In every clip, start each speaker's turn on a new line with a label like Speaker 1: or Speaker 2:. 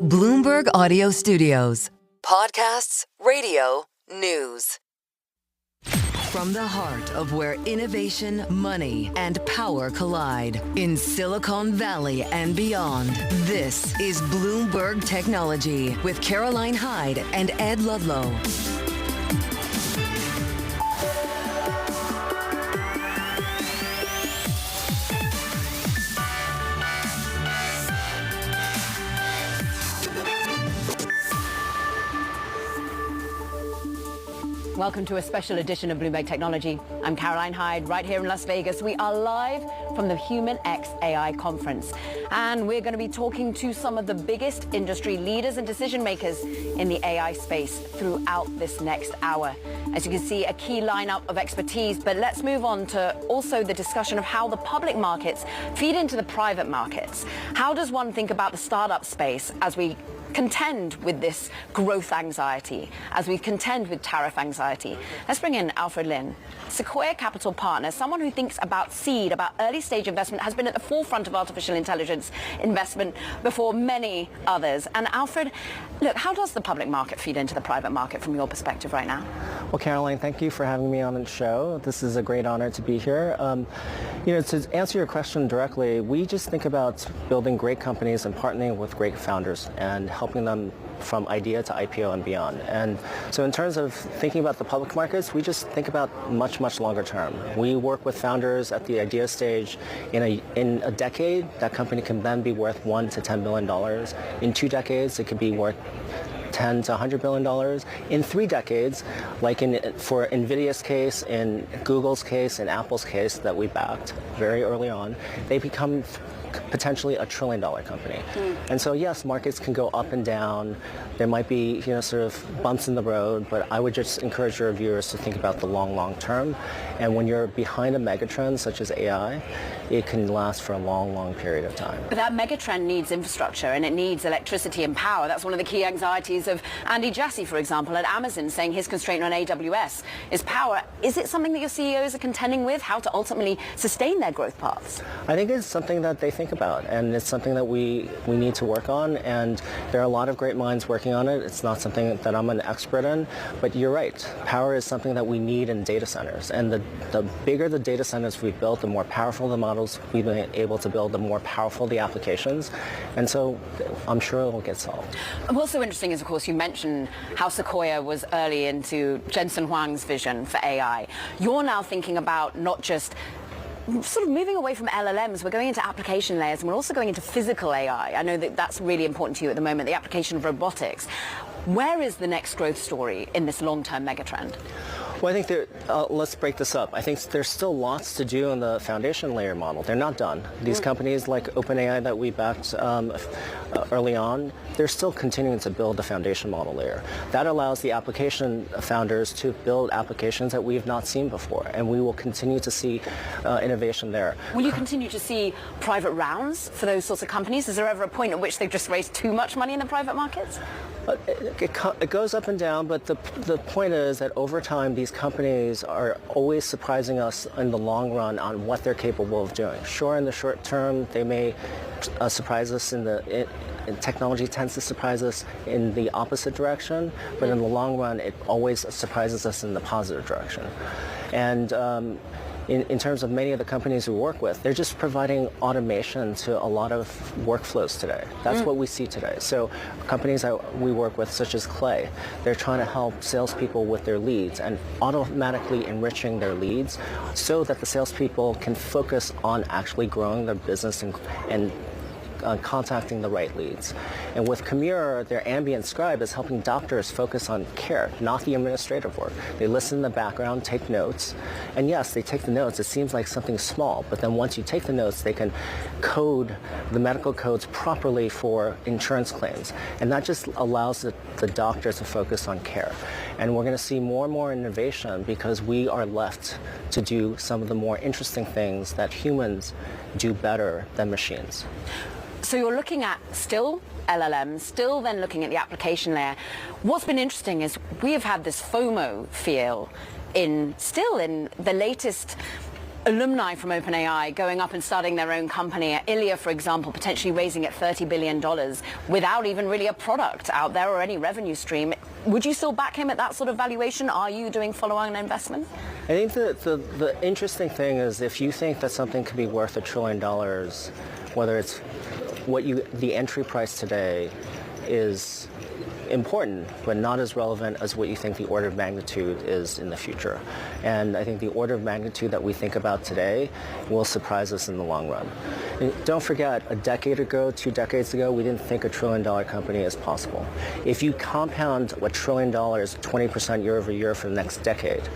Speaker 1: Bloomberg Audio Studios. Podcasts, radio, news. From the heart of where innovation, money, and power collide in Silicon Valley and beyond, this is Bloomberg Technology with Caroline Hyde and Ed Ludlow.
Speaker 2: Welcome to a special edition of Bloomberg Technology. I'm Caroline Hyde, right here in Las Vegas. We are live from the HumanX AI conference, and we're going to be talking to some of the biggest industry leaders and decision makers in the AI space throughout this next hour. As you can see, a key lineup of expertise, but let's move on to also the discussion of how the public markets feed into the private markets. How does one think about the startup space as we contend with this growth anxiety, as we contend with tariff anxiety? Let's bring in Alfred Lin, Sequoia Capital Partner, someone who thinks about seed, about early stage investment, has been at the forefront of artificial intelligence investment before many others. And Alfred, look, how does the public market feed into the private market from your perspective right now?
Speaker 3: Well, Caroline, thank you for having me on the show. This is a great honor to be here. To answer your question directly, we just think about building great companies and partnering with great founders and helping them from idea to IPO and beyond. And so in terms of thinking about the public markets, we just think about much longer term. We work with founders at the idea stage. In a decade, that company can then be worth $1 to $10 billion. In 2 decades, it could be worth $10 to $100 billion. In 3 decades, like for NVIDIA's case, in Google's case, in Apple's case that we backed very early on, they become potentially $1 trillion company. And so yes, markets can go up and down. There might be sort of bumps in the road, but I would just encourage your viewers to think about the long term. And when you're behind a megatrend such as AI, it can last for a long period of time.
Speaker 2: But that megatrend needs infrastructure, and it needs electricity and power. That's one of the key anxieties of Andy Jassy, for example, at Amazon, saying his constraint on AWS is power. Is it something that your CEOs are contending with, how to ultimately sustain their growth paths?
Speaker 3: I think it's something that they think about, and it's something that we need to work on, and there are a lot of great minds working on it. It's not something that I'm an expert in, but you're right. Power is something that we need in data centers, and the bigger the data centers we've built, the more powerful the models we've been able to build, the more powerful the applications, and so I'm sure it will get solved.
Speaker 2: What's so interesting is, of course, you mentioned how Sequoia was early into Jensen Huang's vision for AI. You're now thinking about not just sort of moving away from LLMs, we're going into application layers, and we're also going into physical AI. I know that that's really important to you at the moment, the application of robotics. Where is the next growth story in this long-term megatrend?
Speaker 3: Well, I think let's break this up. I think there's still lots to do in the foundation layer model. They're not done. These companies like OpenAI that we backed early on, they're still continuing to build the foundation model layer. That allows the application founders to build applications that we've not seen before, and we will continue to see innovation there.
Speaker 2: Will you continue to see private rounds for those sorts of companies? Is there ever a point at which they've just raised too much money in the private markets?
Speaker 3: It goes up and down, but the point is that over time, these companies are always surprising us in the long run on what they're capable of doing. Sure, in the short term, they may surprise us and technology tends to surprise us in the opposite direction, but in the long run, it always surprises us in the positive direction. And in terms of many of the companies we work with, they're just providing automation to a lot of workflows today. That's what we see today. So companies that we work with, such as Clay, they're trying to help salespeople with their leads and automatically enriching their leads so that the salespeople can focus on actually growing their business and contacting the right leads. And with Commure, their ambient scribe is helping doctors focus on care, not the administrative work. They listen in the background, take notes, and yes, they take the notes. It seems like something small, but then once you take the notes, they can code the medical codes properly for insurance claims. And that just allows the doctors to focus on care. And we're going to see more and more innovation because we are left to do some of the more interesting things that humans do better than machines.
Speaker 2: So you're looking at still LLMs, still then looking at the application layer. What's been interesting is we have had this FOMO feel in the latest alumni from OpenAI going up and starting their own company. Ilya, for example, potentially raising at $30 billion without even really a product out there or any revenue stream. Would you still back him at that sort of valuation? Are you doing follow-on investment?
Speaker 3: I think the interesting thing is if you think that something could be worth $1 trillion, whether it's the entry price today is important, but not as relevant as what you think the order of magnitude is in the future. And I think the order of magnitude that we think about today will surprise us in the long run. And don't forget, a decade ago, 2 decades ago, we didn't think $1 trillion company is possible. If you compound $1 trillion 20% year over year for the next decade,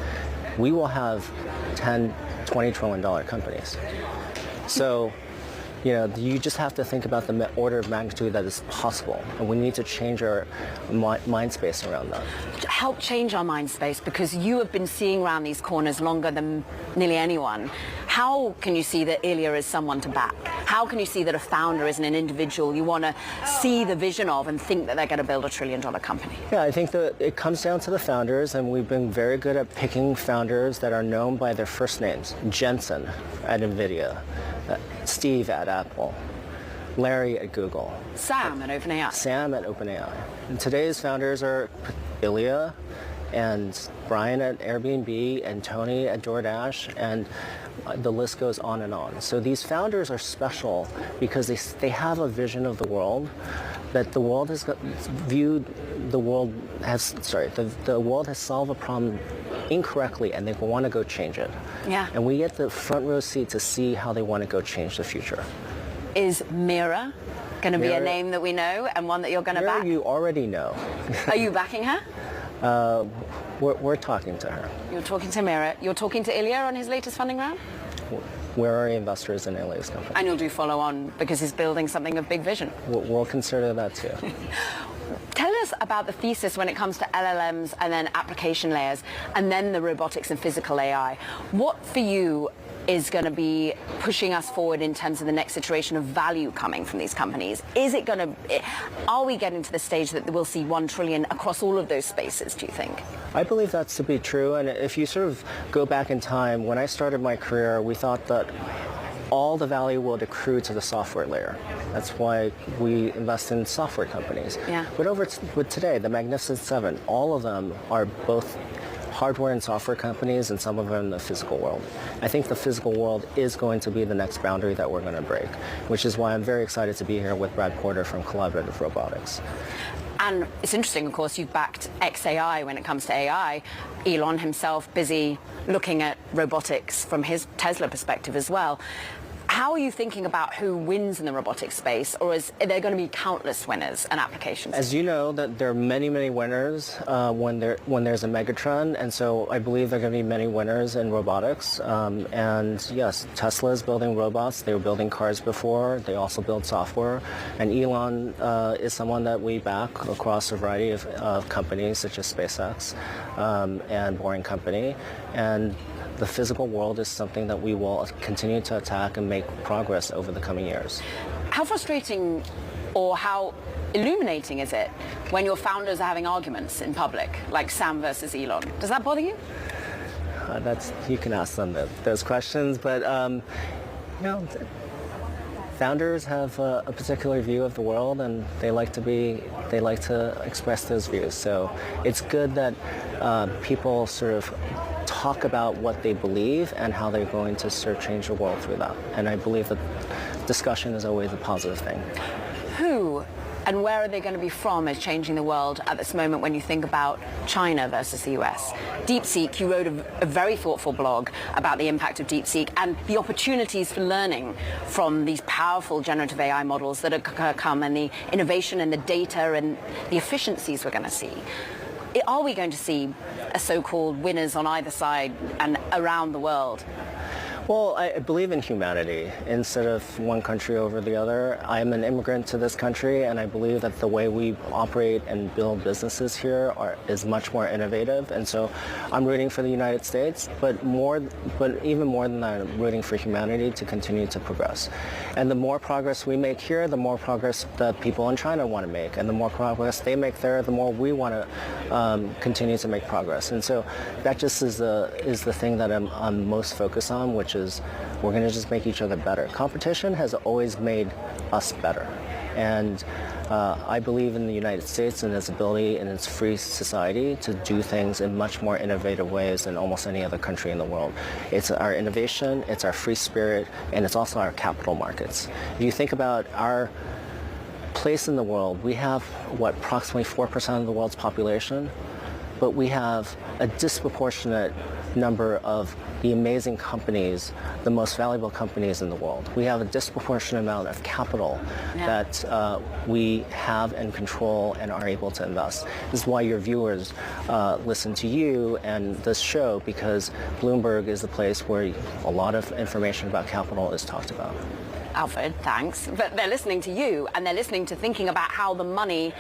Speaker 3: we will have 10, $20 trillion companies. So, you just have to think about the order of magnitude that is possible, and we need to change our mind space around that.
Speaker 2: Help change our mind space, because you have been seeing around these corners longer than nearly anyone. How can you see that Ilya is someone to back? How can you see that a founder isn't an individual you want to see the vision of and think that they're going to build $1 trillion company?
Speaker 3: Yeah, I think that it comes down to the founders, and we've been very good at picking founders that are known by their first names. Jensen at NVIDIA, Steve at Apple, Larry at Google.
Speaker 2: Sam at OpenAI.
Speaker 3: Sam at OpenAI. And today's founders are Ilya and Brian at Airbnb and Tony at DoorDash, and the list goes on and on. So these founders are special because they have a vision of the world that the world has the world has solved a problem incorrectly, and they want to go change it.
Speaker 2: Yeah.
Speaker 3: And we get the front row seat to see how they want to go change the future.
Speaker 2: Is Mira going to be a name that we know and one that you're going to back?
Speaker 3: You already know.
Speaker 2: Are you backing her?
Speaker 3: We're talking to her.
Speaker 2: You're talking to Mira. You're talking to Ilya on his latest funding round?
Speaker 3: We're already investors in Ilya's company.
Speaker 2: And you'll do follow on because he's building something of big vision.
Speaker 3: We'll consider that too.
Speaker 2: Tell us about the thesis when it comes to LLMs and then application layers and then the robotics and physical AI. What for you is going to be pushing us forward in terms of the next iteration of value coming from these companies? Are we getting to the stage that we'll see $1 trillion across all of those spaces, do you think?
Speaker 3: I believe that's to be true. And if you sort of go back in time, when I started my career, we thought that all the value will accrue to the software layer. That's why we invest in software companies.
Speaker 2: Yeah.
Speaker 3: But with today, the Magnificent Seven, all of them are both hardware and software companies, and some of them in the physical world. I think the physical world is going to be the next boundary that we're going to break, which is why I'm very excited to be here with Brad Porter from Collaborative Robotics.
Speaker 2: And it's interesting, of course, you've backed XAI when it comes to AI. Elon himself busy looking at robotics from his Tesla perspective as well. How are you thinking about who wins in the robotics space, or are there going to be countless winners and applications?
Speaker 3: As you know, that there are many, many winners when there's a megatrend, and so I believe there are going to be many winners in robotics. And yes, Tesla is building robots. They were building cars before. They also build software. And Elon is someone that we back across a variety of companies, such as SpaceX and Boring Company. And the physical world is something that we will continue to attack and make progress over the coming years.
Speaker 2: How frustrating or how illuminating is it when your founders are having arguments in public, like Sam versus Elon? Does that bother you?
Speaker 3: You can ask them those questions, but founders have a particular view of the world, and they like to express those views. So it's good that people sort of talk about what they believe and how they're going to sort of change the world through that. And I believe that discussion is always a positive thing.
Speaker 2: Who and where are they going to be from is changing the world at this moment when you think about China versus the US? DeepSeek, you wrote a very thoughtful blog about the impact of DeepSeek and the opportunities for learning from these powerful generative AI models that are going to come, and the innovation and the data and the efficiencies we're going to see. Are we going to see a so-called winners on either side and around the world?
Speaker 3: Well, I believe in humanity instead of one country over the other. I am an immigrant to this country, and I believe that the way we operate and build businesses here is much more innovative. And so I'm rooting for the United States, but even more than that, I'm rooting for humanity to continue to progress. And the more progress we make here, the more progress that people in China want to make. And the more progress they make there, the more we want to continue to make progress. And so that just is the thing that I'm most focused on, which is we're going to just make each other better. Competition has always made us better. And I believe in the United States and its ability in its free society to do things in much more innovative ways than almost any other country in the world. It's our innovation, it's our free spirit, and it's also our capital markets. If you think about our place in the world, we have, approximately 4% of the world's population, but we have a disproportionate number of the amazing companies, the most valuable companies in the world. We have a disproportionate amount of capital that we have and control and are able to invest. This is why your viewers listen to you and this show, because Bloomberg is the place where a lot of information about capital is talked about.
Speaker 2: Alfred, thanks. But they're listening to you, and they're listening to thinking about how the money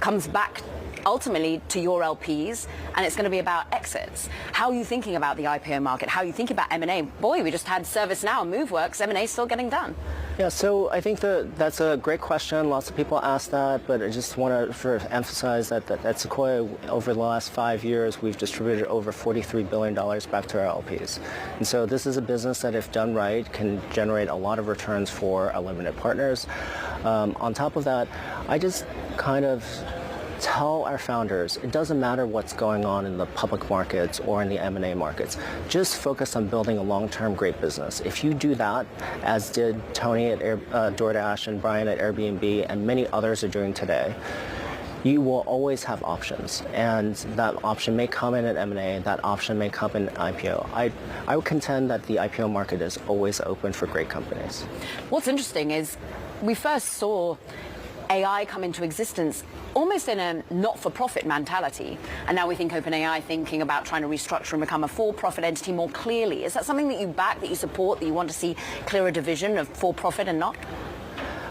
Speaker 2: comes back ultimately to your LPs, and it's going to be about exits. How are you thinking about the IPO market? How are you thinking about M&A? Boy, we just had ServiceNow and MoveWorks. M&A is still getting done.
Speaker 3: Yeah, so I think that's a great question. Lots of people ask that, but I just want to sort of emphasize that at Sequoia, over the last 5 years, we've distributed over $43 billion back to our LPs. And so this is a business that, if done right, can generate a lot of returns for our limited partners. On top of that, I just kind of tell our founders, it doesn't matter what's going on in the public markets or in the M&A markets. Just focus on building a long-term great business. If you do that, as did Tony at DoorDash and Brian at Airbnb and many others are doing today, you will always have options. And that option may come in at M&A, that option may come in IPO. I would contend that the IPO market is always open for great companies.
Speaker 2: What's interesting is we first saw AI come into existence almost in a not-for-profit mentality. And now we think OpenAI thinking about trying to restructure and become a for-profit entity more clearly. Is that something that you back, that you support, that you want to see clearer division of for-profit and not?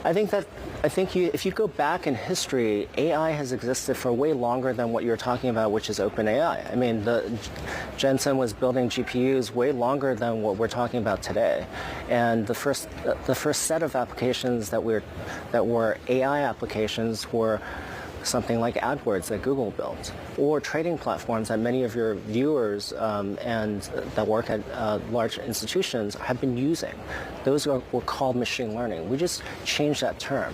Speaker 3: If you go back in history, AI has existed for way longer than what you're talking about, which is OpenAI. I mean, Jensen was building GPUs way longer than what we're talking about today. And the first set of applications that were AI applications were something like AdWords that Google built, or trading platforms that many of your viewers and that work at large institutions have been using. Those were called machine learning. We just changed that term.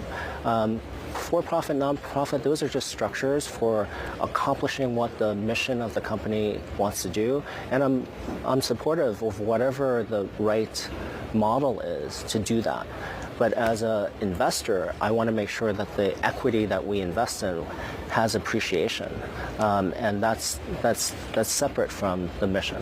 Speaker 3: For-profit, non-profit, those are just structures for accomplishing what the mission of the company wants to do. And I'm supportive of whatever the right model is to do that. But as an investor, I want to make sure that the equity that we invest in has appreciation, and that's separate from the mission.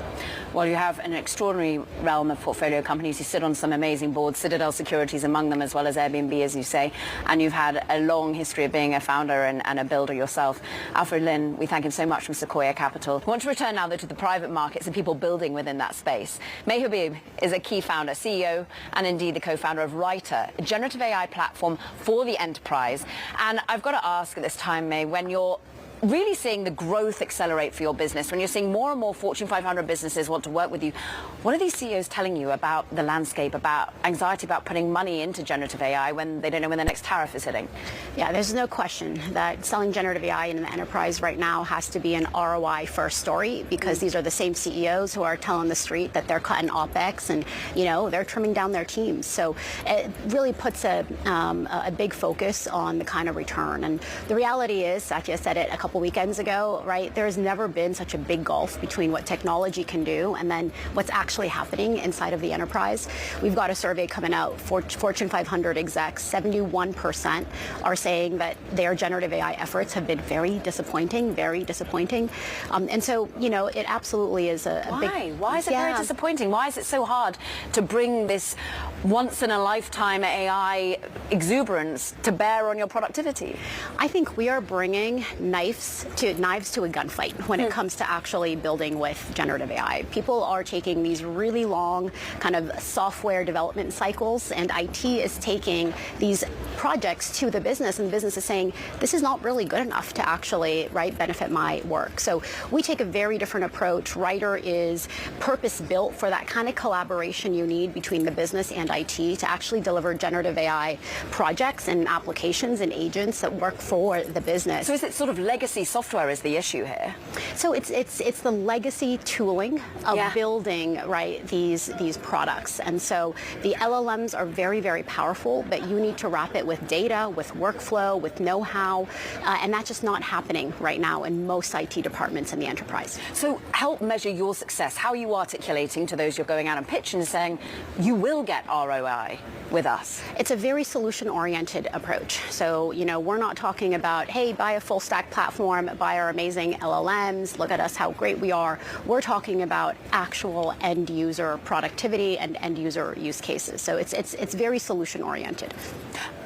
Speaker 2: Well, you have an extraordinary realm of portfolio companies. You sit on some amazing boards, Citadel Securities among them, as well as Airbnb, as you say, and you've had a long history of being a founder and a builder yourself. Alfred Lin, we thank him so much from Sequoia Capital. I want to return now, though, to the private markets and people building within that space. May Habib is a key founder, CEO, and indeed the co-founder of Writer, a generative AI platform for the enterprise. And I've got to ask at this time, May, when you're really seeing the growth accelerate for your business, when you're seeing more and more Fortune 500 businesses want to work with you, what are these CEOs telling you about the landscape, about anxiety about putting money into generative AI when they don't know when the next tariff is hitting?
Speaker 4: Yeah, there's no question that selling generative AI in the enterprise right now has to be an ROI first story, because these are the same CEOs who are telling the street that they're cutting OpEx and, they're trimming down their teams. So it really puts a big focus on the kind of return. And the reality is, Satya said it a couple weekends ago, right? There's never been such a big gulf between what technology can do and then what's actually happening inside of the enterprise. We've got a survey coming out, Fortune 500 execs, 71% are saying that their generative AI efforts have been very disappointing. And so, it absolutely is a big...
Speaker 2: Why is it very disappointing? Why is it so hard to bring this once-in-a-lifetime AI exuberance to bear on your productivity?
Speaker 4: I think we are bringing knives to a gunfight when it comes to actually building with generative AI. People are taking these really long kind of software development cycles, and IT is taking these projects to the business, and the business is saying, this is not really good enough to actually, benefit my work. So we take a very different approach. Writer is purpose-built for that kind of collaboration you need between the business and IT to actually deliver generative AI projects and applications and agents that work for the business.
Speaker 2: So is it sort of legacy legacy software is the issue here.
Speaker 4: So it's the legacy tooling of building, right, these products. And so the LLMs are very, very powerful, but you need to wrap it with data, with workflow, with know-how, and that's just not happening right now in most IT departments in the enterprise.
Speaker 2: So help measure your success. How are you articulating to those you're going out and pitching and saying, you will get ROI with us?
Speaker 4: It's a very solution-oriented approach. So, we're not talking about, hey, buy a full-stack platform, buy our amazing LLMs, look at us, how great we are. We're talking about actual end-user productivity and end-user use cases. So it's very solution-oriented.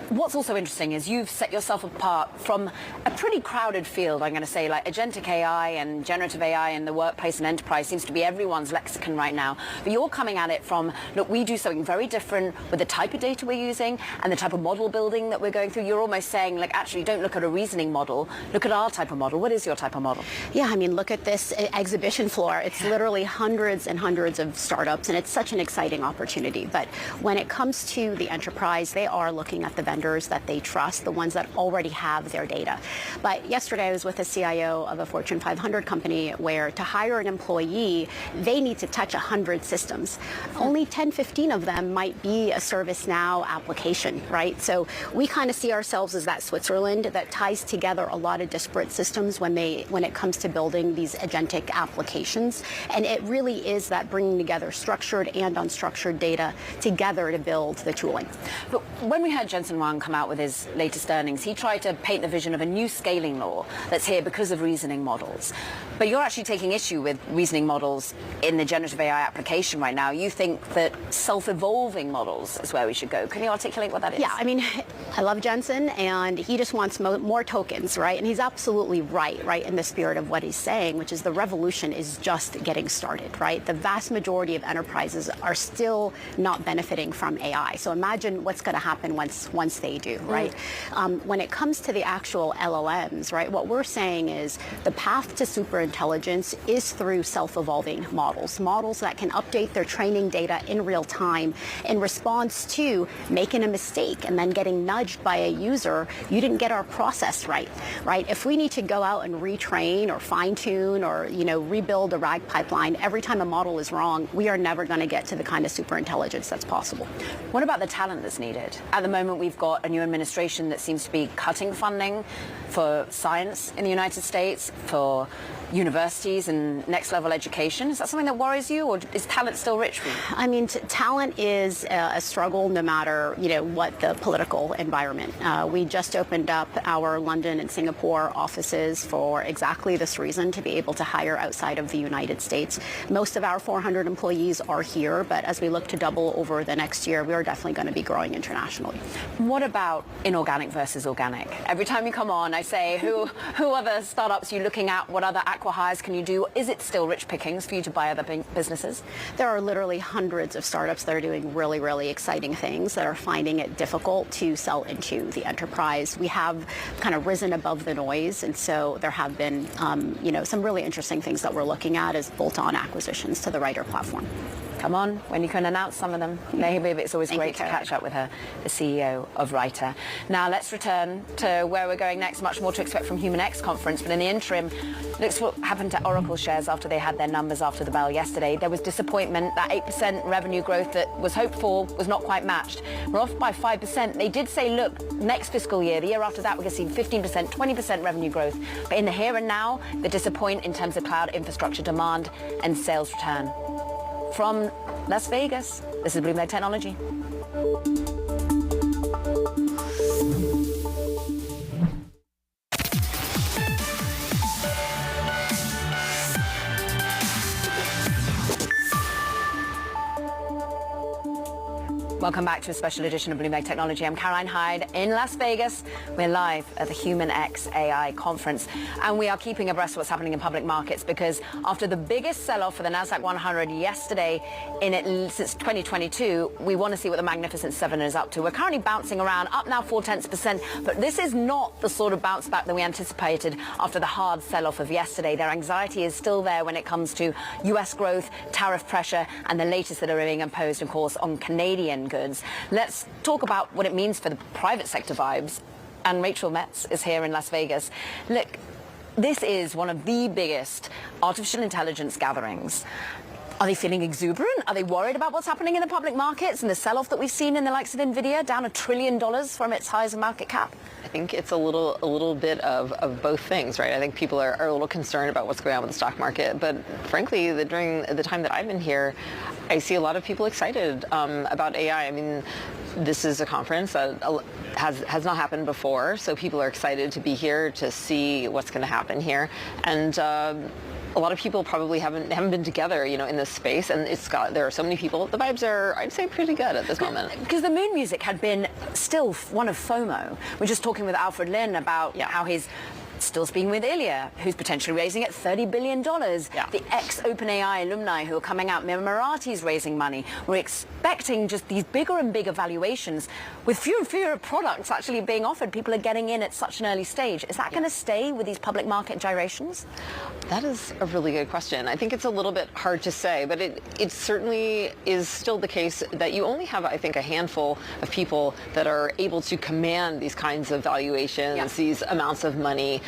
Speaker 2: What's also interesting is you've set yourself apart from a pretty crowded field, I'm going to say, like agentic AI and generative AI in the workplace and enterprise seems to be everyone's lexicon right now. But you're coming at it from, look, we do something very different with the type of data we're using and the type of model building that we're going through. You're almost saying, like, actually, don't look at a reasoning model, look at our type of model. What is your type of model?
Speaker 4: Yeah, I mean, look at this exhibition floor. It's literally hundreds and hundreds of startups, and it's such an exciting opportunity. But when it comes to the enterprise, they are looking at the vendors that they trust, the ones that already have their data. But yesterday I was with a CIO of a Fortune 500 company where to hire an employee, they need to touch 100 systems. Only 10, 15 of them might be a ServiceNow application, right? So we kind of see ourselves as that Switzerland that ties together a lot of disparate systems when it comes to building these agentic applications. And it really is that bringing together structured and unstructured data together to build the tooling.
Speaker 2: But when we had Jensen Huang come out with his latest earnings, he tried to paint the vision of a new scaling law that's here because of reasoning models. But you're actually taking issue with reasoning models in the generative AI application right now. You think that self-evolving models is where we should go. Can you articulate what that is?
Speaker 4: Yeah, I mean, I love Jensen, and he just wants more tokens, right? And he's absolutely right in the spirit of what he's saying, which is the revolution is just getting started, right? The vast majority of enterprises are still not benefiting from AI. So imagine what's going to happen once they do, right? When it comes to the actual LLMs, right, what we're saying is the path to superintelligence is through self-evolving models that can update their training data in real time in response to making a mistake and then getting nudged by a user, you didn't get our process right? If we need to go out and retrain or fine-tune or, rebuild a RAG pipeline every time a model is wrong, we are never going to get to the kind of superintelligence that's possible.
Speaker 2: What about the talent that's needed? At the moment, we've got a new administration that seems to be cutting funding for science in the United States, for universities and next level education. Is that something that worries you, or is talent still rich for you?
Speaker 4: I mean, talent is a struggle no matter, what the political environment. We just opened up our London and Singapore offices for exactly this reason, to be able to hire outside of the United States. Most of our 400 employees are here, but as we look to double over the next year, we are definitely going to be growing internationally.
Speaker 2: What about inorganic versus organic? Every time you come on, I say, who are the startups you're looking at? What other acqui-hires can you do? Is it still rich pickings for you to buy other businesses?
Speaker 4: There are literally hundreds of startups that are doing really, really exciting things that are finding it difficult to sell into the enterprise. We have kind of risen above the noise, and so there have been, some really interesting things that we're looking at as bolt-on acquisitions to the Writer platform.
Speaker 2: Come on, when you can announce some of them. May Habib, it's always great to catch up with her, the CEO of Writer. Now let's return to where we're going next. Much more to expect from HumanX conference, but in the interim, looks what happened to Oracle shares after they had their numbers after the bell yesterday. There was disappointment. That 8% revenue growth that was hoped for was not quite matched. We're off by 5%. They did say, look, next fiscal year, the year after that, we're going to see 15%, 20% revenue growth. But in the here and now, they disappoint in terms of cloud infrastructure demand and sales return. From Las Vegas, this is Bloomberg Technology. Welcome back to a special edition of Bloomberg Technology. I'm Caroline Hyde in Las Vegas. We're live at the HumanX AI conference, and we are keeping abreast of what's happening in public markets, because after the biggest sell-off for the Nasdaq 100 yesterday since 2022, we want to see what the Magnificent Seven is up to. We're currently bouncing around, up now 0.4%, but this is not the sort of bounce back that we anticipated after the hard sell-off of yesterday. Their anxiety is still there when it comes to U.S. growth, tariff pressure, and the latest that are being imposed, of course, on Canadian goods. Let's talk about what it means for the private sector vibes. And Rachel Metz is here in Las Vegas. Look, This is one of the biggest artificial intelligence gatherings. Are they feeling exuberant? Are they worried about what's happening in the public markets and the sell-off that we've seen in the likes of Nvidia, down $1 trillion from its highs of market cap?
Speaker 5: I think it's a little bit of both things, right? I think people are a little concerned about what's going on with the stock market, but frankly, during the time that I've been here, I see a lot of people excited about AI. I mean, this is a conference that has not happened before, so people are excited to be here to see what's going to happen here, and a lot of people probably haven't been together, in this space, and there are so many people. The vibes are, I'd say, pretty good at this moment.
Speaker 2: Because the moon music had been still one of FOMO. We're just talking with Alfred about how he's still speaking with Ilya, who's potentially raising at $30 billion.
Speaker 5: Yeah.
Speaker 2: The ex-OpenAI alumni who are coming out, Mirati's raising money. We're expecting just these bigger and bigger valuations with fewer and fewer products actually being offered. People are getting in at such an early stage. Is that going to stay with these public market gyrations?
Speaker 5: That is a really good question. I think it's a little bit hard to say, but it certainly is still the case that you only have, I think, a handful of people that are able to command these kinds of valuations, these amounts of money,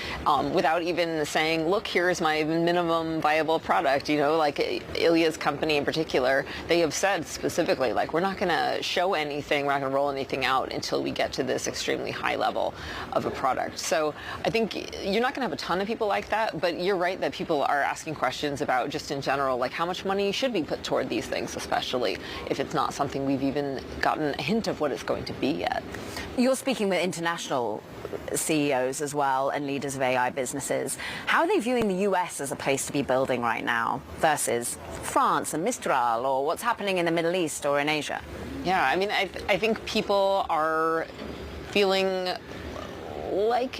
Speaker 5: without even saying, look, here's my minimum viable product. Like Ilya's company in particular, they have said specifically, like, we're not going to show anything, we're not going to roll anything out until we get to this extremely high level of a product. So I think you're not going to have a ton of people like that, but you're right that people are asking questions about just in general, like how much money should be put toward these things, especially if it's not something we've even gotten a hint of what it's going to be yet.
Speaker 2: You're speaking with international CEOs as well and leaders of AI businesses. How are they viewing the US as a place to be building right now versus France and Mistral, or what's happening in the Middle East or in Asia?
Speaker 5: Yeah, I mean, I think people are feeling like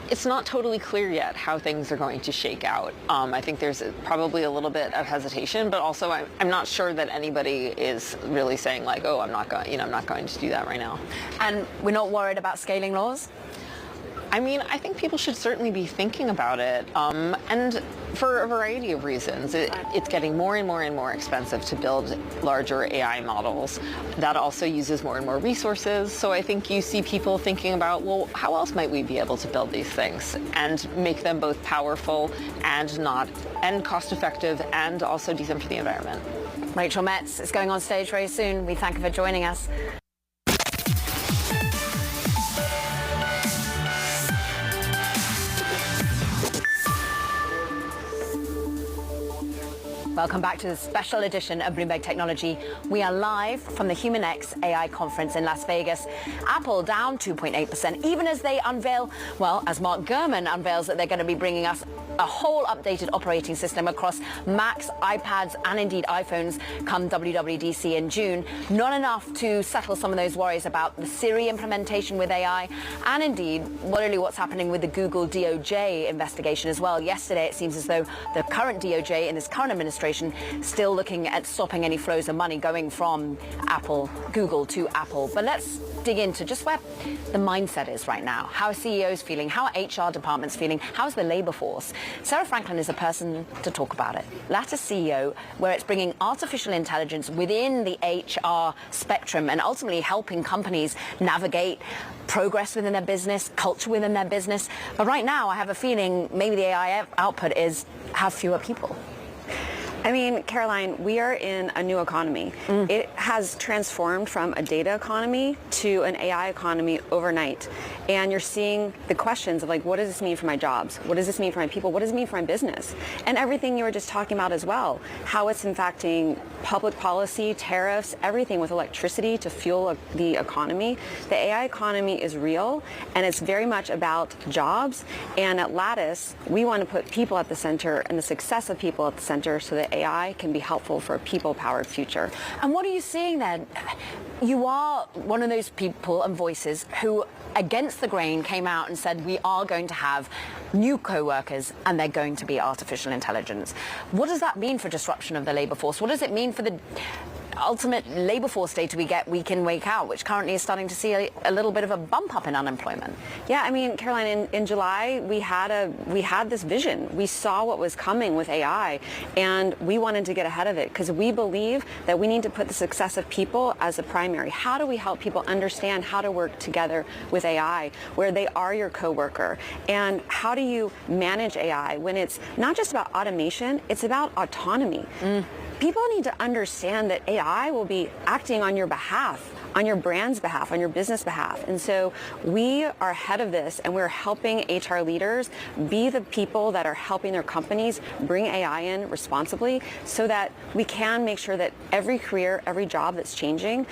Speaker 5: it's not totally clear yet how things are going to shake out. I think there's probably a little bit of hesitation, but also I'm not sure that anybody is really saying like, oh, I'm not going to do that right now.
Speaker 2: And we're not worried about scaling laws?
Speaker 5: I mean, I think people should certainly be thinking about it, and for a variety of reasons. It's getting more and more and more expensive to build larger AI models. That also uses more and more resources. So I think you see people thinking about, well, how else might we be able to build these things and make them both powerful and cost effective and also decent for the environment.
Speaker 2: Rachel Metz is going on stage very soon. We thank her for joining us. Welcome back to the special edition of Bloomberg Technology. We are live from the HumanX AI conference in Las Vegas. Apple down 2.8%, even as they unveil, well, as Mark Gurman unveils that they're going to be bringing us a whole updated operating system across Macs, iPads, and indeed iPhones come WWDC in June. Not enough to settle some of those worries about the Siri implementation with AI, and indeed, literally what's happening with the Google DOJ investigation as well. Yesterday, it seems as though the current DOJ in this current administration still looking at stopping any flows of money going from Google to Apple. But let's dig into just where the mindset is right now. How are CEOs feeling? How are HR departments feeling? How's the labor force? Sarah Franklin is a person to talk about it. Lattice CEO, where it's bringing artificial intelligence within the HR spectrum and ultimately helping companies navigate progress within their business, culture within their business. But right now, I have a feeling maybe the AI output is have fewer people.
Speaker 6: I mean, Caroline, we are in a new economy. It has transformed from a data economy to an AI economy overnight. And you're seeing the questions of like, what does this mean for my jobs? What does this mean for my people? What does it mean for my business? And everything you were just talking about as well, how it's impacting public policy, tariffs, everything with electricity to fuel the economy. The AI economy is real, and it's very much about jobs. And at Lattice, we want to put people at the center and the success of people at the center so that AI can be helpful for a people-powered future.
Speaker 2: And what are you seeing then? You are one of those people and voices who, against the grain, came out and said we are going to have new co-workers and they're going to be artificial intelligence. What does that mean for disruption of the labor force? What does it mean for the ultimate labor force data we get week in, week out, which currently is starting to see a little bit of a bump up in unemployment.
Speaker 6: Yeah, I mean, Caroline, in July, we had this vision. We saw what was coming with AI, and we wanted to get ahead of it because we believe that we need to put the success of people as the primary. How do we help people understand how to work together with AI, where they are your coworker? And how do you manage AI when it's not just about automation, it's about autonomy? People need to understand that AI will be acting on your behalf, on your brand's behalf, on your business behalf. And so we are ahead of this, and we're helping HR leaders be the people that are helping their companies bring AI in responsibly so that we can make sure that every career, every job that's changing,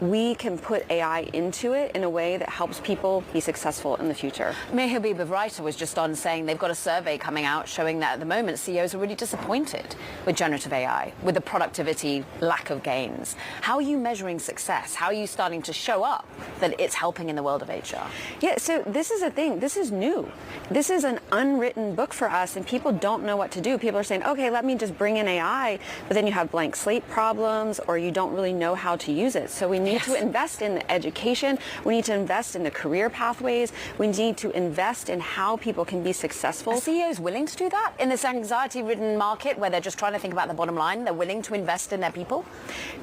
Speaker 6: we can put AI into it in a way that helps people be successful in the future.
Speaker 2: May Habib of Writer was just on saying they've got a survey coming out showing that at the moment CEOs are really disappointed with generative AI, with the productivity lack of gains. How are you measuring success? How are you starting to show up that it's helping in the world of HR?
Speaker 6: Yeah, so this is a thing. This is new. This is an unwritten book for us, and people don't know what to do. People are saying, okay, let me just bring in AI, but then you have blank slate problems, or you don't really know how to use it. So we need to invest in the education. We need to invest in the career pathways. We need to invest in how people can be successful.
Speaker 2: Are CEOs willing to do that in this anxiety-ridden market where they're just trying to think about the bottom line? They're willing to invest in their people?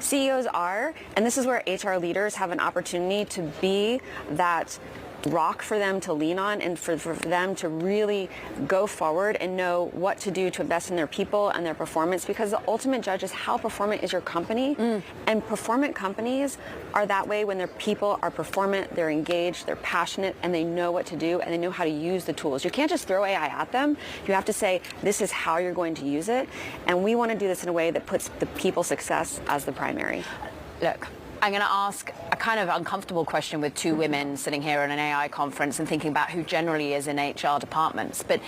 Speaker 6: CEOs are, and this is where HR leaders have an opportunity to be that rock for them to lean on, and for them to really go forward and know what to do to invest in their people and their performance, because the ultimate judge is how performant is your company. And performant companies are that way when their people are performant, they're engaged, they're passionate, and they know what to do, and they know how to use the tools. You can't just throw AI at them. You have to say, this is how you're going to use it. And we want to do this in a way that puts the people's success as the primary.
Speaker 2: Look, I'm going to ask a kind of uncomfortable question with two women sitting here at an AI conference and thinking about who generally is in HR departments. But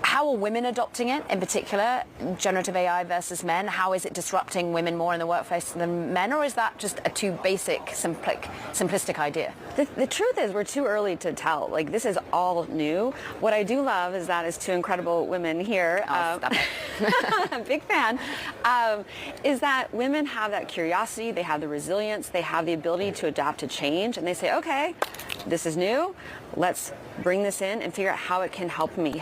Speaker 2: how are women adopting it, in particular, generative AI versus men? How is it disrupting women more in the workplace than men? Or is that just a too basic, simplistic idea?
Speaker 6: The truth is we're too early to tell. Like, this is all new. What I do love is that is two incredible women here. Big fan. Is that women have that curiosity, they have the resilience, they have the ability to adapt to change, and they say, okay, this is new. Let's bring this in and figure out how it can help me,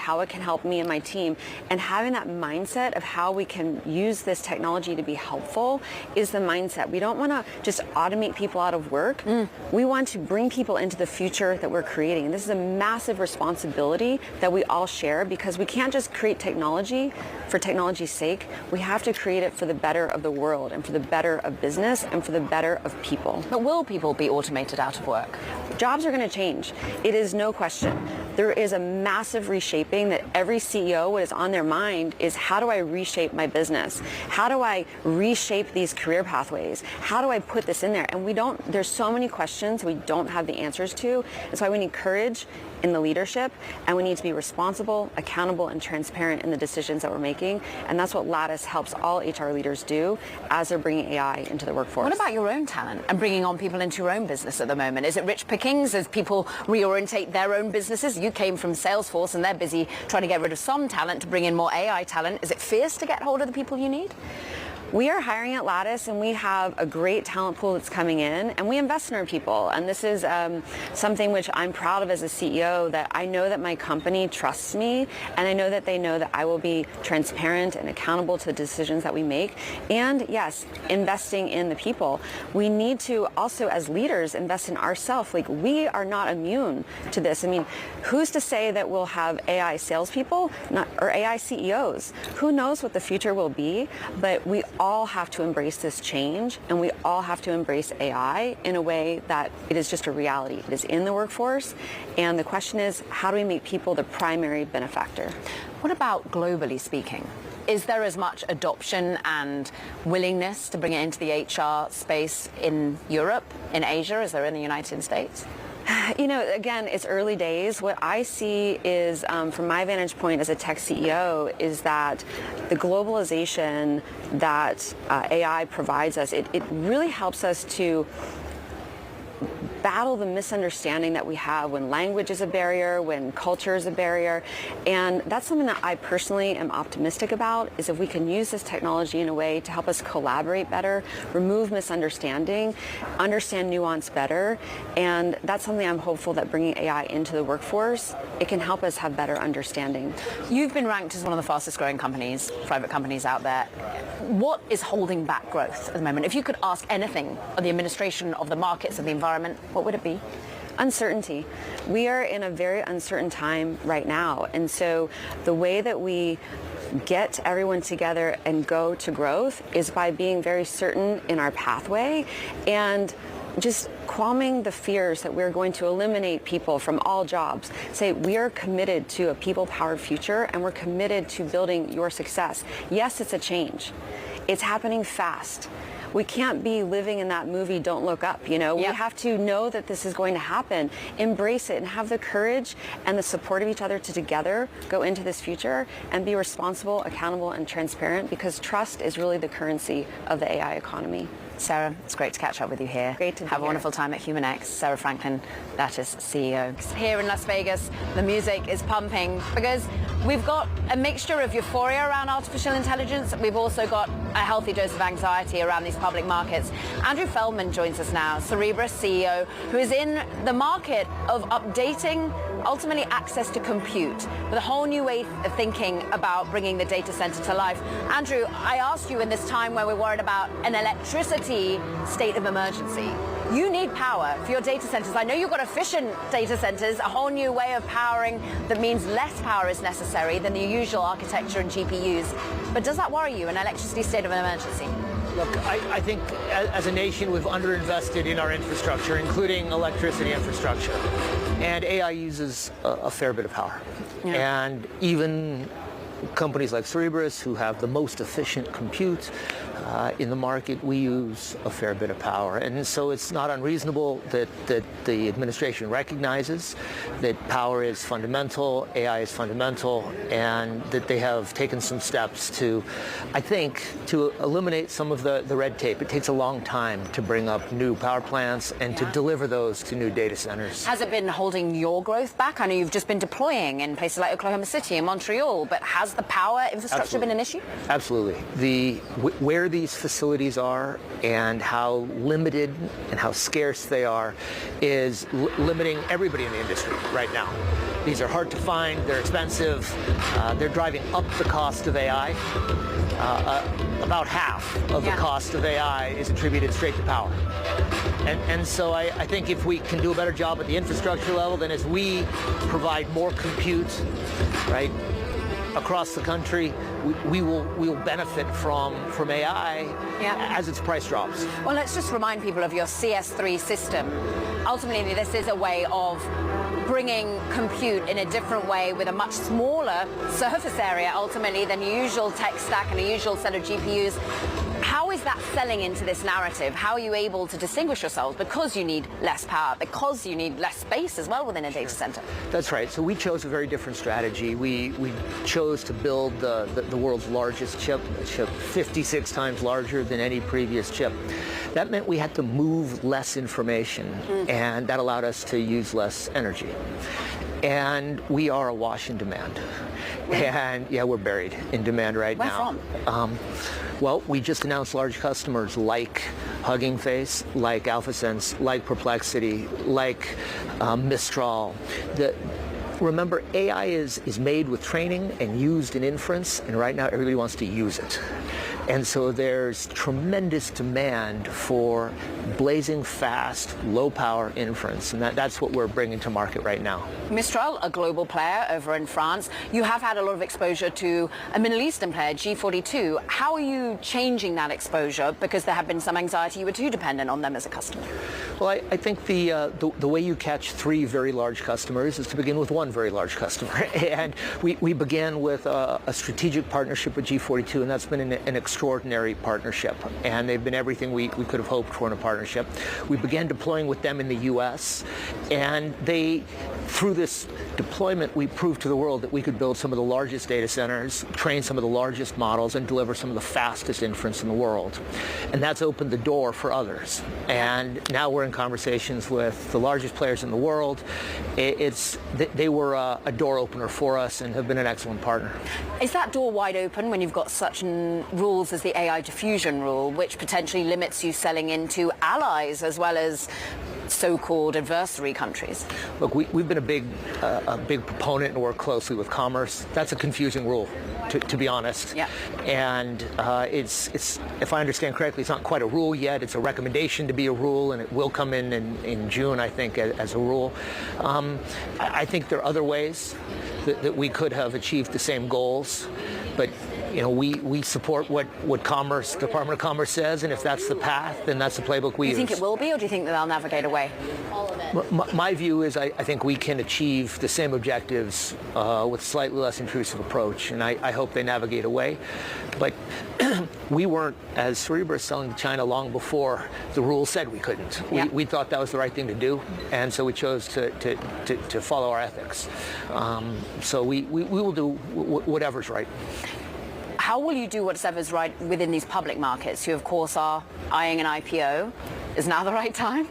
Speaker 6: and my team. And having that mindset of how we can use this technology to be helpful is the mindset. We don't want to just automate people out of work. We want to bring people into the future that we're creating. And this is a massive responsibility that we all share, because we can't just create technology for technology's sake. We have to create it for the better of the world, and for the better of business, and for the better of people.
Speaker 2: But will people be automated out of work?
Speaker 6: Jobs are going to change. It is no question. There is a massive reshaping that every CEO, what is on their mind is, how do I reshape my business? How do I reshape these career pathways? How do I put this in there? And there's so many questions we don't have the answers to. That's why we need courage in the leadership, and we need to be responsible, accountable, and transparent in the decisions that we're making. And that's what Lattice helps all HR leaders do as they're bringing AI into the workforce.
Speaker 2: What about your own talent and bringing on people into your own business at the moment? Is it rich pickings as people reorientate their own businesses? You came from Salesforce, and they're busy trying to get rid of some talent to bring in more AI talent. Is it fierce to get hold of the people you need?
Speaker 6: We are hiring at Lattice, and we have a great talent pool that's coming in, and we invest in our people. And this is something which I'm proud of as a CEO, that I know that my company trusts me, and I know that they know that I will be transparent and accountable to the decisions that we make. And yes, investing in the people. We need to also, as leaders, invest in ourselves. Like, we are not immune to this. I mean, who's to say that we'll have AI salespeople or AI CEOs? Who knows what the future will be, but we all have to embrace this change, and we all have to embrace AI in a way that it is just a reality. It is in the workforce, and the question is, how do we make people the primary benefactor?
Speaker 2: What about globally speaking? Is there as much adoption and willingness to bring it into the HR space in Europe, in Asia, as there in the United States?
Speaker 6: You know, again, it's early days. What I see is, from my vantage point as a tech CEO, is that the globalization that AI provides us, it really helps us to battle the misunderstanding that we have when language is a barrier, when culture is a barrier. And that's something that I personally am optimistic about, is if we can use this technology in a way to help us collaborate better, remove misunderstanding, understand nuance better. And that's something I'm hopeful that bringing AI into the workforce, it can help us have better understanding.
Speaker 2: You've been ranked as one of the fastest growing companies, private companies out there. What is holding back growth at the moment? If you could ask anything of the administration, of the markets, of the environment, what would it be?
Speaker 6: Uncertainty. We are in a very uncertain time right now. And so the way that we get everyone together and go to growth is by being very certain in our pathway and just calming the fears that we're going to eliminate people from all jobs. Say, we are committed to a people-powered future, and we're committed to building your success. Yes, it's a change. It's happening fast. We can't be living in that movie, Don't Look Up, you know?
Speaker 2: Yep.
Speaker 6: We have to know that this is going to happen, embrace it, and have the courage and the support of each other to together go into this future and be responsible, accountable, and transparent, because trust is really the currency of the AI economy.
Speaker 2: Sarah, it's great to catch up with you here.
Speaker 6: Great to be
Speaker 2: Have a
Speaker 6: here.
Speaker 2: wonderful time at HumanX. Sarah Franklin, Lattice CEO. Here in Las Vegas, the music is pumping because we've got a mixture of euphoria around artificial intelligence. We've also got a healthy dose of anxiety around these public markets. Andrew Feldman joins us now, Cerebras CEO, who is in the market of updating ultimately access to compute with a whole new way of thinking about bringing the data center to life. Andrew, I asked you in this time where we're worried about an electricity state of emergency. You need power for your data centers. I know you've got efficient data centers, a whole new way of powering that means less power is necessary than the usual architecture and GPUs. But does that worry you, an electricity state of emergency?
Speaker 7: Look, I think as a nation we've underinvested in our infrastructure, including electricity infrastructure. And AI uses a fair bit of power.
Speaker 2: Yeah.
Speaker 7: And even companies like Cerebras, who have the most efficient compute in the market, we use a fair bit of power. And so it's not unreasonable that the administration recognizes that power is fundamental, AI is fundamental, and that they have taken some steps to, I think, to eliminate some of the red tape. It takes a long time to bring up new power plants and to deliver those to new data centers.
Speaker 2: Has it been holding your growth back? I know you've just been deploying in places like Oklahoma City and Montreal, but has the power infrastructure been an issue?
Speaker 7: Absolutely. Where these facilities are and how limited and how scarce they are is limiting everybody in the industry right now. These are hard to find, they're expensive, they're driving up the cost of AI. About half of the cost of AI is attributed straight to power. And so I think if we can do a better job at the infrastructure level, then as we provide more compute, right, across the country, we will benefit from AI as its price drops.
Speaker 2: Well, let's just remind people of your CS3 system. Ultimately, this is a way of bringing compute in a different way with a much smaller surface area, ultimately, than your usual tech stack and a usual set of GPUs. How is that selling into this narrative? How are you able to distinguish yourselves? Because you need less power, because you need less space as well within a data center.
Speaker 7: That's right. So we chose a very different strategy. We chose to build the world's largest chip, 56 times larger than any previous chip. That meant we had to move less information, and that allowed us to use less energy. And we are awash in demand. And we're buried in demand right now.
Speaker 2: Where from?
Speaker 7: Well, we just announced large customers like Hugging Face, like AlphaSense, like Perplexity, like Mistral. Remember, AI is made with training and used in inference, and right now everybody wants to use it. And so there's tremendous demand for blazing fast, low-power inference, and that's what we're bringing to market right now.
Speaker 2: Mistral, a global player over in France. You have had a lot of exposure to a Middle Eastern player, G42. How are you changing that exposure? Because there have been some anxiety you were too dependent on them as a customer.
Speaker 7: Well, I think the way you catch three very large customers is to begin with one very large customer. And we began with a strategic partnership with G42, and that's been an extraordinary extraordinary partnership, and they've been everything we could have hoped for in a partnership. We began deploying with them in the U.S., and through this deployment, we proved to the world that we could build some of the largest data centers, train some of the largest models, and deliver some of the fastest inference in the world. And that's opened the door for others. And now we're in conversations with the largest players in the world. They were a door opener for us and have been an excellent partner.
Speaker 2: Is that door wide open when you've got such rules as the AI diffusion rule, which potentially limits you selling into allies as well as so-called adversary countries?
Speaker 7: Look, we've been a big proponent and work closely with commerce. That's a confusing rule, to be honest.
Speaker 2: Yeah.
Speaker 7: And it's if I understand correctly, it's not quite a rule yet. It's a recommendation to be a rule, and it will come in June, I think, as a rule. I think there are other ways that we could have achieved the same goals, but we support what Department of Commerce says, and if that's the path, then that's the playbook we use.
Speaker 2: Do you think it will be, or do you think that they'll navigate away?
Speaker 4: All of it.
Speaker 7: My view is I think we can achieve the same objectives with a slightly less intrusive approach, and I hope they navigate away. But we weren't, as Sridhar, selling to China long before the rules said we couldn't.
Speaker 2: Yeah.
Speaker 7: We thought that was the right thing to do, and so we chose to follow our ethics. So we will do whatever's right.
Speaker 2: How will you do whatever's right within these public markets? You, of course, are eyeing an IPO. Is now the right time?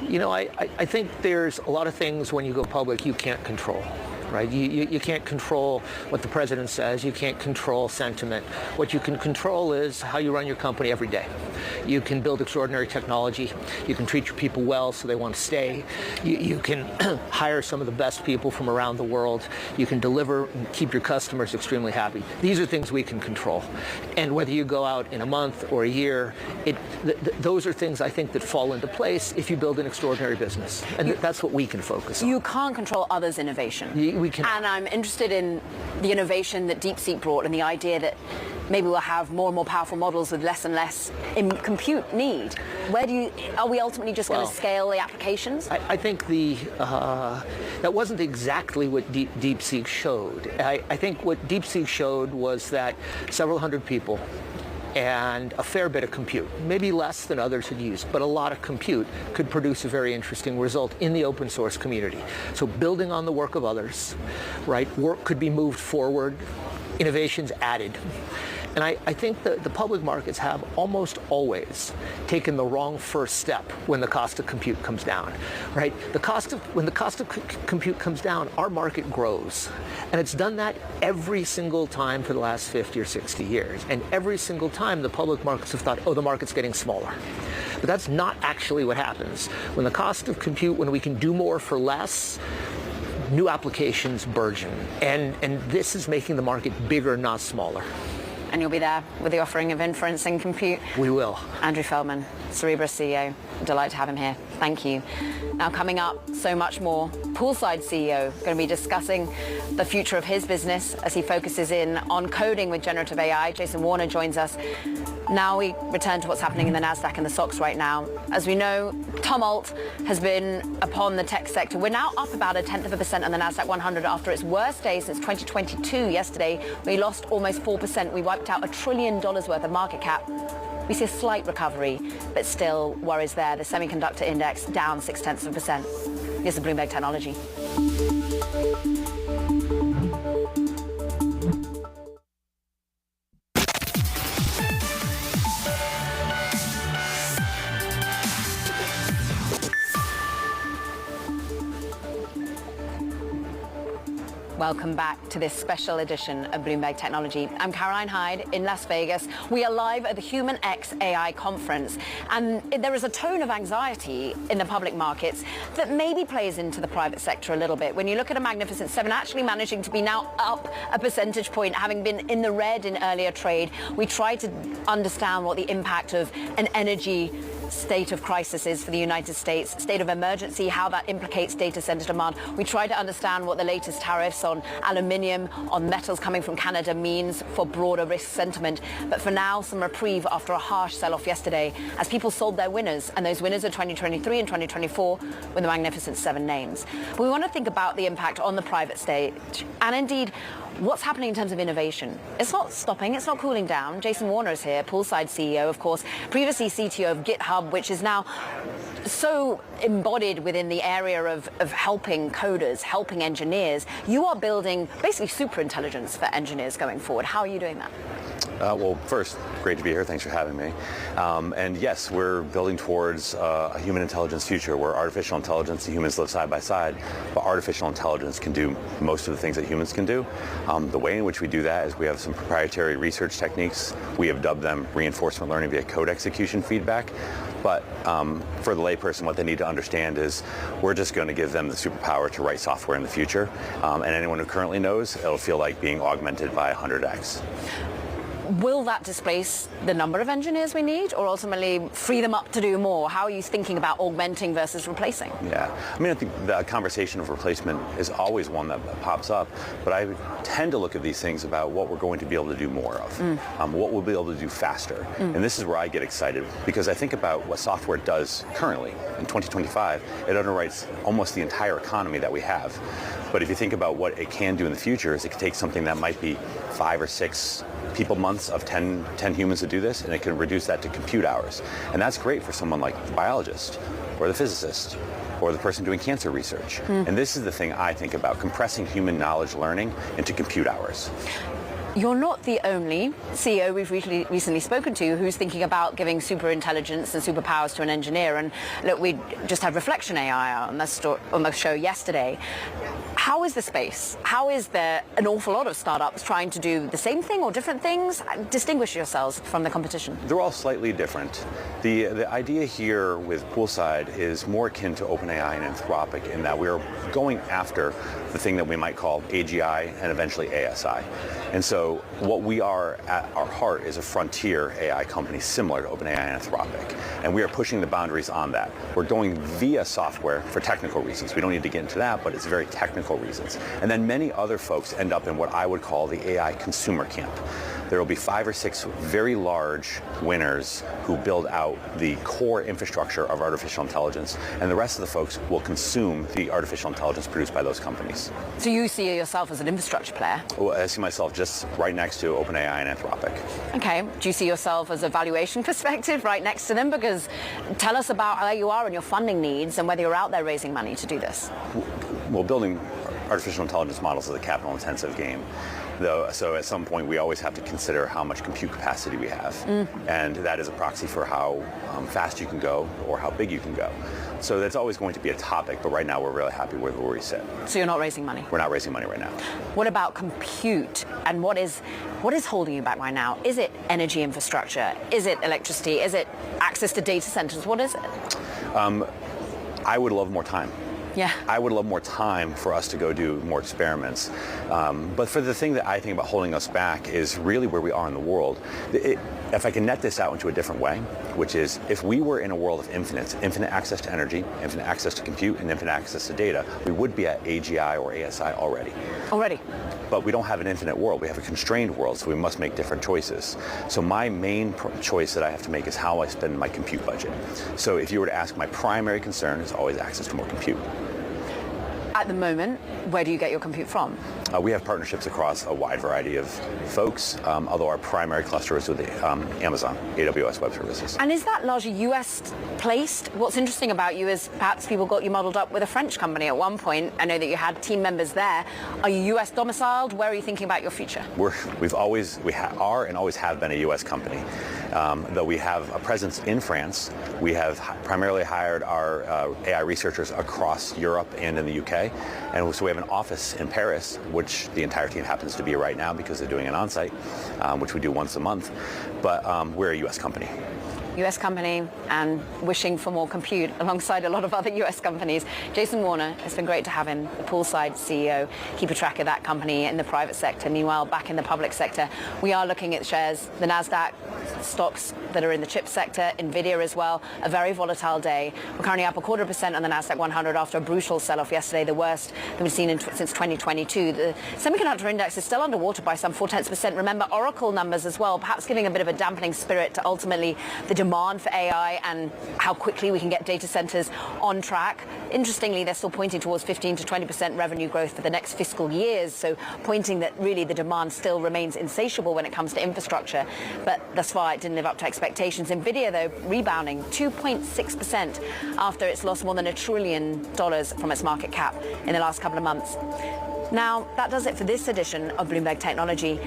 Speaker 7: I think there's a lot of things when you go public you can't control. Right? You can't control what the president says. You can't control sentiment. What you can control is how you run your company every day. You can build extraordinary technology. You can treat your people well so they want to stay. You can hire some of the best people from around the world. You can deliver and keep your customers extremely happy. These are things we can control. And whether you go out in a month or a year, those are things I think that fall into place if you build an extraordinary business. And that's what we can focus on.
Speaker 2: You can't control others' innovation.
Speaker 7: We can.
Speaker 2: And I'm interested in the innovation that DeepSeek brought and the idea that maybe we'll have more and more powerful models with less and less compute need. Are we ultimately just going to scale the applications?
Speaker 7: I think that wasn't exactly what DeepSeek showed. I think what DeepSeek showed was that several hundred people and a fair bit of compute, maybe less than others had used, but a lot of compute could produce a very interesting result in the open source community. So building on the work of others, right? Work could be moved forward, innovations added. And I think the public markets have almost always taken the wrong first step when the cost of compute comes down, right? When the cost of compute comes down, our market grows. And it's done that every single time for the last 50 or 60 years. And every single time the public markets have thought, oh, the market's getting smaller. But that's not actually what happens. When the cost of compute, when we can do more for less, new applications burgeon. And this is making the market bigger, not smaller.
Speaker 2: And you'll be there with the offering of inference and compute.
Speaker 7: We will.
Speaker 2: Andrew Feldman, Cerebra CEO. Delight to have him here. Thank you. Now coming up, so much more. Poolside CEO going to be discussing the future of his business as he focuses in on coding with generative AI. Jason Warner joins us. Now we return to what's happening in the NASDAQ and the SOX right now. As we know, tumult has been upon the tech sector. We're now up about 0.1% on the NASDAQ 100 after its worst day since 2022. Yesterday, we lost almost 4%. We wiped out $1 trillion worth of market cap. We see a slight recovery, but still worries there. The semiconductor index down 0.6%. Here's the Bloomberg Technology. Welcome back to this special edition of Bloomberg Technology. I'm Caroline Hyde in Las Vegas. We are live at the HumanX AI conference. And there is a tone of anxiety in the public markets that maybe plays into the private sector a little bit. When you look at a Magnificent Seven actually managing to be now up a percentage point, having been in the red in earlier trade, we try to understand what the impact of an energy state of crisis is for the United States, state of emergency, how that implicates data center demand. We try to understand what the latest tariffs on aluminium, on metals coming from Canada means for broader risk sentiment. But for now, some reprieve after a harsh sell-off yesterday as people sold their winners, and those winners are 2023 and 2024 with the magnificent 7 names. But we want to think about the impact on the private stage and indeed what's happening in terms of innovation. It's not stopping, it's not cooling down. Jason Warner is here, Poolside CEO, of course, previously CTO of GitHub, which is now so embodied within the area of helping coders, helping engineers. You are building basically super intelligence for engineers going forward. How are you doing that?
Speaker 8: Well, first, great to be here. Thanks for having me. And yes, we're building towards a human intelligence future where artificial intelligence and humans live side by side, but artificial intelligence can do most of the things that humans can do. The way in which we do that is we have some proprietary research techniques. We have dubbed them reinforcement learning via code execution feedback. But for the layperson, what they need to understand is we're just going to give them the superpower to write software in the future. And anyone who currently knows, it'll feel like being augmented by 100x.
Speaker 2: Will that displace the number of engineers we need, or ultimately free them up to do more? How are you thinking about augmenting versus replacing?
Speaker 8: Yeah, I mean, I think the conversation of replacement is always one that pops up, but I tend to look at these things about what we're going to be able to do more of, what we'll be able to do faster. And this is where I get excited, because I think about what software does currently. In 2025, it underwrites almost the entire economy that we have. But if you think about what it can do in the future, is it can take something that might be 5 or 6 people months of 10 humans to do this, and it can reduce that to compute hours. And that's great for someone like the biologist or the physicist or the person doing cancer research. And this is the thing I think about, compressing human knowledge learning into compute hours.
Speaker 2: You're not the only CEO we've recently spoken to who's thinking about giving super intelligence and superpowers to an engineer. And look, we just had Reflection AI on the show yesterday. How is the space? How is there an awful lot of startups trying to do the same thing or different things? Distinguish yourselves from the competition.
Speaker 8: They're all slightly different. The idea here with Poolside is more akin to OpenAI and Anthropic in that we're going after the thing that we might call AGI and eventually ASI. And so what we are at our heart is a frontier AI company similar to OpenAI and Anthropic. And we are pushing the boundaries on that. We're going via software for technical reasons. We don't need to get into that, but it's very technical reasons. And then many other folks end up in what I would call the AI consumer camp. There will be 5 or 6 very large winners who build out the core infrastructure of artificial intelligence, and the rest of the folks will consume the artificial intelligence produced by those companies.
Speaker 2: So you see yourself as an infrastructure player?
Speaker 8: Well, I see myself just right next to OpenAI and Anthropic.
Speaker 2: Okay. Do you see yourself as a valuation perspective right next to them? Because tell us about how you are and your funding needs and whether you're out there raising money to do this.
Speaker 8: Well, building artificial intelligence models is a capital-intensive game. So at some point we always have to consider how much compute capacity we have. And that is a proxy for how fast you can go or how big you can go. So that's always going to be a topic, but right now we're really happy with where we sit.
Speaker 2: So you're not raising money?
Speaker 8: We're not raising money right now.
Speaker 2: What about compute, and what is holding you back right now? Is it energy infrastructure? Is it electricity? Is it access to data centers? What is it?
Speaker 8: I would love more time.
Speaker 2: Yeah.
Speaker 8: I would love more time for us to go do more experiments. But for the thing that I think about holding us back is really where we are in the world. If I can net this out into a different way, which is if we were in a world of infinite access to energy, infinite access to compute, and infinite access to data, we would be at AGI or ASI already. But we don't have an infinite world. We have a constrained world, so we must make different choices. So my main choice that I have to make is how I spend my compute budget. So if you were to ask, my primary concern is always access to more compute.
Speaker 2: At the moment, where do you get your compute from?
Speaker 8: We have partnerships across a wide variety of folks, although our primary cluster is with Amazon, AWS Web Services.
Speaker 2: And is that largely US placed? What's interesting about you is perhaps people got you modeled up with a French company at one point. I know that you had team members there. Are you US domiciled? Where are you thinking about your future?
Speaker 8: We are and always have been a US company. Though we have a presence in France, we have primarily hired our AI researchers across Europe and in the UK. And so we have an office in Paris, which the entire team happens to be right now because they're doing an on-site, which we do once a month. But we're a US company.
Speaker 2: US company and wishing for more compute alongside a lot of other US companies. Jason Warner, it's been great to have him, the Poolside CEO, keep a track of that company in the private sector. Meanwhile, back in the public sector, we are looking at shares. The NASDAQ stocks that are in the chip sector, Nvidia as well, a very volatile day. We're currently up 0.25% on the Nasdaq 100 after a brutal sell-off yesterday, the worst that we've seen since 2022. The semiconductor index is still underwater by some 0.4%. Remember, Oracle numbers as well, perhaps giving a bit of a dampening spirit to ultimately the demand for AI and how quickly we can get data centers on track. Interestingly, they're still pointing towards 15 to 20% revenue growth for the next fiscal years, so pointing that really the demand still remains insatiable when it comes to infrastructure. But thus far, it didn't live up to expectations. Nvidia, though, rebounding 2.6% after it's lost more than $1 trillion from its market cap in the last couple of months. Now, that does it for this edition of Bloomberg Technology.